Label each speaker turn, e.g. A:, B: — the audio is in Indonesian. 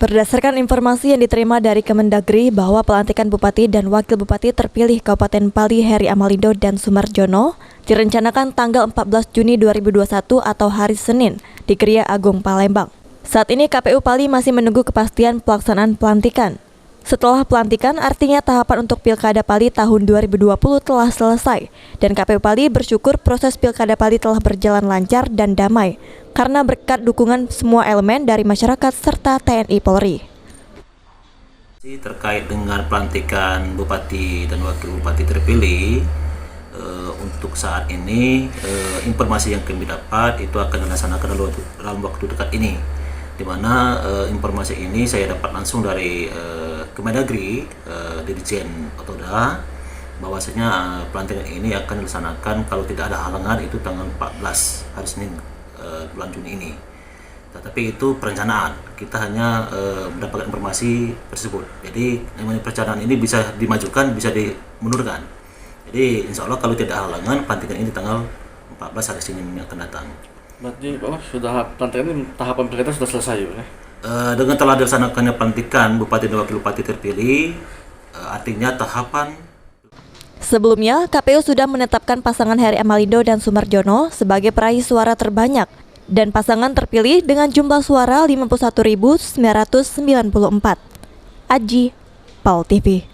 A: Berdasarkan informasi yang diterima dari Kemendagri bahwa pelantikan Bupati dan Wakil Bupati terpilih Kabupaten Pali Heri Amalindo dan Sumarjono direncanakan tanggal 14 Juni 2021 atau hari Senin di Gria Agung Palembang. Saat ini KPU Pali masih menunggu kepastian pelaksanaan pelantikan. Setelah pelantikan, artinya tahapan untuk Pilkada Pali tahun 2020 telah selesai dan KPU Pali bersyukur proses Pilkada Pali telah berjalan lancar dan damai karena berkat dukungan semua elemen dari masyarakat serta TNI Polri.
B: Terkait dengan pelantikan Bupati dan Wakil Bupati terpilih, untuk saat ini informasi yang kami dapat itu akan dilaksanakan dalam waktu dekat ini, di mana informasi ini saya dapat langsung dari Kemendagri, Dirjen Otoda, bahwasanya pelantikan ini akan dilaksanakan kalau tidak ada halangan itu tanggal 14 hari Senin bulan Juni ini. Tetapi itu perencanaan, kita hanya mendapatkan informasi tersebut. Jadi perencanaan ini bisa dimajukan, bisa dimundurkan. Jadi insya Allah kalau tidak ada halangan, pelantikan ini tanggal 14 hari Senin yang akan datang.
C: Berarti sudah pelantikan ini tahapan pilkada sudah selesai ya?
B: Dengan telah dilaksanakannya pelantikan Bupati dan Wakil Bupati terpilih, artinya tahapan.
A: Sebelumnya, KPU sudah menetapkan pasangan Heri Amalindo dan Sumarjono sebagai peraih suara terbanyak dan pasangan terpilih dengan jumlah suara 51.994. Aji, PAL TV.